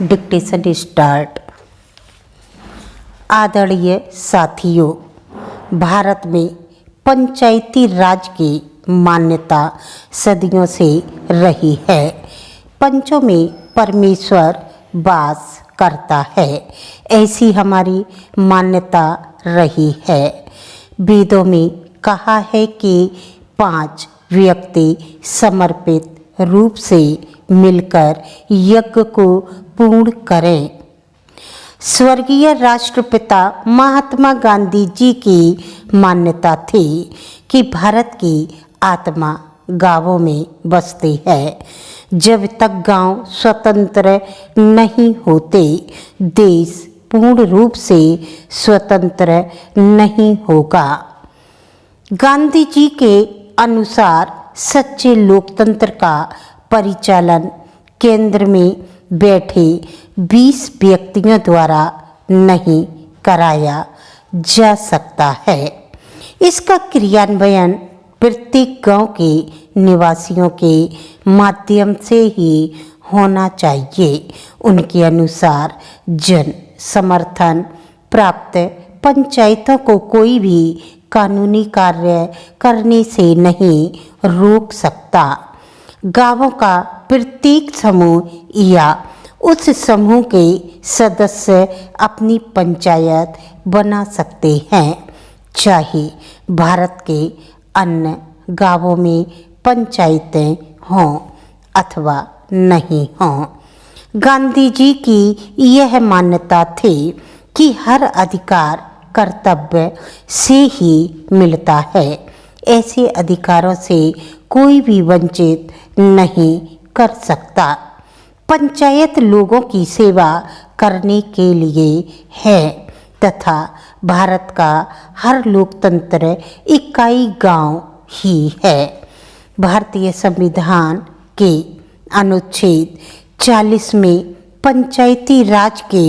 Dictation start. आदरणीय साथियों, भारत में पंचायती राज की मान्यता सदियों से रही है। पंचों में परमेश्वर वास करता है, ऐसी हमारी मान्यता रही है। वेदों में कहा है कि 5 व्यक्ति समर्पित रूप से मिलकर यज्ञ को पूर्ण करें। स्वर्गीय राष्ट्रपिता महात्मा गांधी जी की मान्यता थी कि भारत की आत्मा गांवों में बसती है। जब तक गांव स्वतंत्र नहीं होते, देश पूर्ण रूप से स्वतंत्र नहीं होगा। गांधी जी के अनुसार सच्चे लोकतंत्र का परिचालन केंद्र में बैठे 20 व्यक्तियों द्वारा नहीं कराया जा सकता है। इसका क्रियान्वयन प्रत्येक गांव के निवासियों के माध्यम से ही होना चाहिए। उनके अनुसार जन समर्थन प्राप्त पंचायतों को कोई भी कानूनी कार्य करने से नहीं रोक सकता। गांवों का प्रत्येक समूह या उस समूह के सदस्य अपनी पंचायत बना सकते हैं, चाहे भारत के अन्य गांवों में पंचायतें हों अथवा नहीं हों। गांधी जी की यह मान्यता थी कि हर अधिकार कर्तव्य से ही मिलता है। ऐसे अधिकारों से कोई भी वंचित नहीं कर सकता। पंचायत लोगों की सेवा करने के लिए है तथा भारत का हर लोकतंत्र इकाई गांव ही है। भारतीय संविधान के अनुच्छेद 40 में पंचायती राज के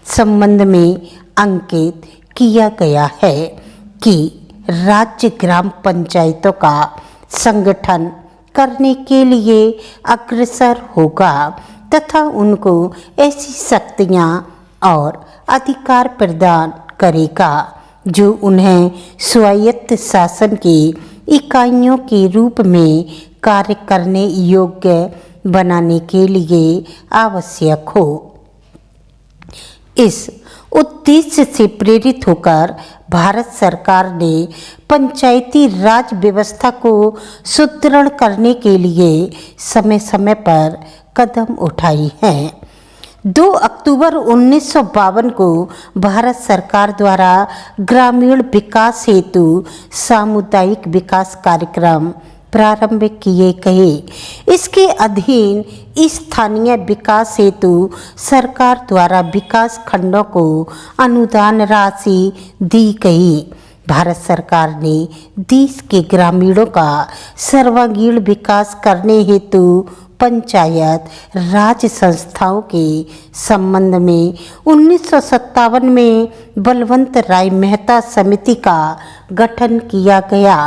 संबंध में अंकित किया गया है कि राज्य ग्राम पंचायतों का संगठन करने के लिए अग्रसर होगा तथा उनको ऐसी शक्तियाँ और अधिकार प्रदान करेगा जो उन्हें स्वायत्त शासन की इकाइयों के रूप में कार्य करने योग्य बनाने के लिए आवश्यक हो। इस उद्देश्य से प्रेरित होकर भारत सरकार ने पंचायती राज व्यवस्था को सुदृढ़ करने के लिए समय समय पर कदम उठाई हैं। 2 अक्टूबर 1952 को भारत सरकार द्वारा ग्रामीण विकास हेतु सामुदायिक विकास कार्यक्रम प्रारंभ किए गए। इसके अधीन स्थानीय विकास हेतु सरकार द्वारा विकास खंडों को अनुदान राशि दी गई। भारत सरकार ने देश के ग्रामीणों का सर्वांगीण विकास करने हेतु पंचायत राज संस्थाओं के संबंध में 1957 में बलवंत राय मेहता समिति का गठन किया गया।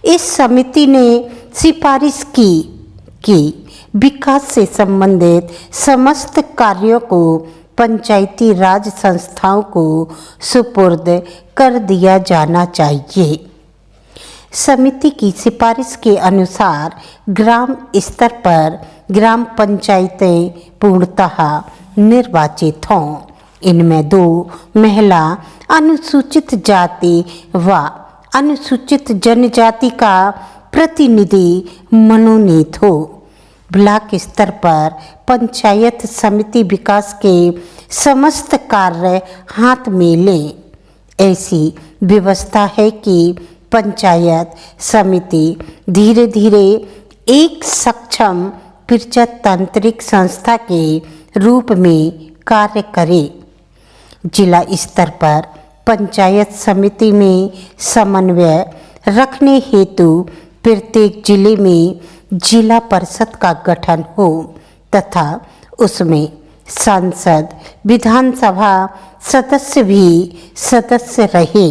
इस समिति ने सिफारिश की कि विकास से संबंधित समस्त कार्यों को पंचायती राज संस्थाओं को सुपुर्द कर दिया जाना चाहिए। समिति की सिफारिश के अनुसार ग्राम स्तर पर ग्राम पंचायतें पूर्णतः निर्वाचित हों। इनमें 2 महिला अनुसूचित जाति व अनुसूचित जनजाति का प्रतिनिधि मनोनीत हो। ब्लॉक स्तर पर पंचायत समिति विकास के समस्त कार्य हाथ में लें। ऐसी व्यवस्था है कि पंचायत समिति धीरे धीरे एक सक्षम प्रजातांत्रिक संस्था के रूप में कार्य करे। जिला स्तर पर पंचायत समिति में समन्वय रखने हेतु प्रत्येक जिले में जिला परिषद का गठन हो तथा उसमें सांसद विधानसभा सदस्य भी सदस्य रहे।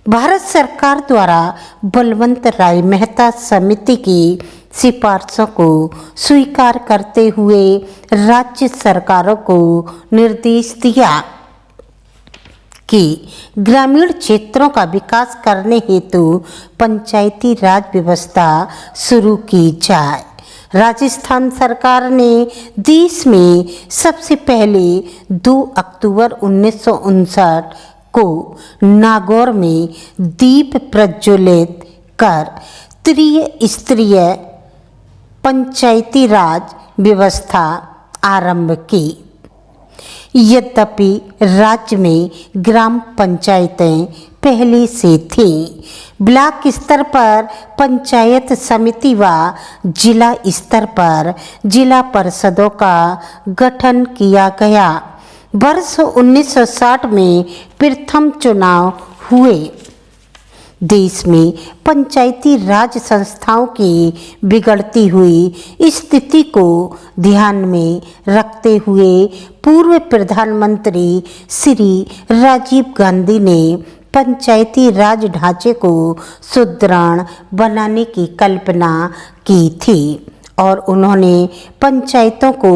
भारत सरकार द्वारा बलवंत राय मेहता समिति की सिफारिशों को स्वीकार करते हुए राज्य सरकारों को निर्देश दिया कि ग्रामीण क्षेत्रों का विकास करने हेतु पंचायती राज व्यवस्था शुरू की जाए। राजस्थान सरकार ने देश में सबसे पहले 2 अक्टूबर 1959 को नागौर में दीप प्रज्वलित कर त्रिस्तरीय पंचायती राज व्यवस्था आरंभ की। यद्यपि राज्य में ग्राम पंचायतें पहले से थीं, ब्लॉक स्तर पर पंचायत समिति व जिला स्तर पर जिला परिषदों का गठन किया गया। वर्ष 1960 में प्रथम चुनाव हुए। देश में पंचायती राज संस्थाओं की बिगड़ती हुई स्थिति को ध्यान में रखते हुए पूर्व प्रधानमंत्री श्री राजीव गांधी ने पंचायती राज ढांचे को सुदृढ़ बनाने की कल्पना की थी और उन्होंने पंचायतों को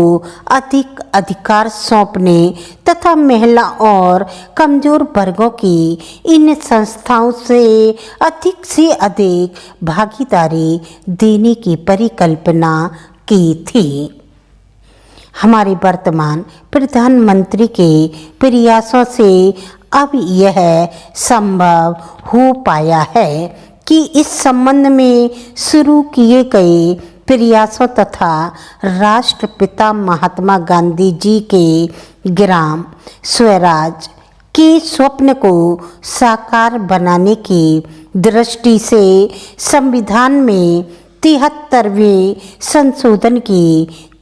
अधिक अधिकार सौंपने तथा महिला और कमजोर वर्गों की इन संस्थाओं से अधिक भागीदारी देने की परिकल्पना की थी। हमारे वर्तमान प्रधानमंत्री के प्रयासों से अब यह संभव हो पाया है कि इस संबंध में शुरू किए गए प्रयासों तथा राष्ट्रपिता महात्मा गांधी जी के ग्राम स्वराज के स्वप्न को साकार बनाने की दृष्टि से संविधान में 73वें संशोधन की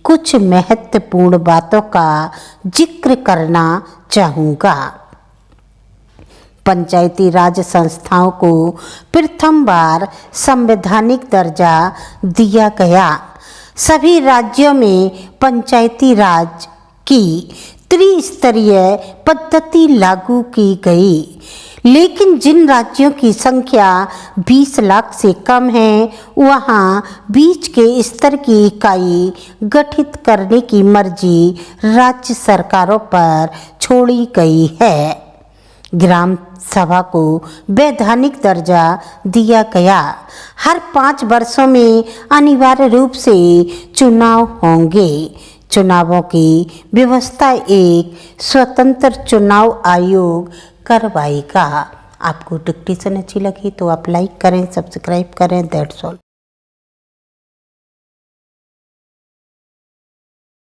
कुछ महत्वपूर्ण बातों का जिक्र करना चाहूँगा। पंचायती राज संस्थाओं को प्रथम बार संवैधानिक दर्जा दिया गया। सभी राज्यों में पंचायती राज की त्रिस्तरीय पद्धति लागू की गई, लेकिन जिन राज्यों की संख्या 20 लाख से कम है वहां बीच के स्तर की इकाई गठित करने की मर्जी राज्य सरकारों पर छोड़ी गई है। ग्राम सभा को वैधानिक दर्जा दिया गया। हर 5 वर्षों में अनिवार्य रूप से चुनाव होंगे। चुनावों की व्यवस्था एक स्वतंत्र चुनाव आयोग करवाएगा। आपको डिक्टेशन अच्छी लगी तो आप लाइक करें, सब्सक्राइब करें। That's all.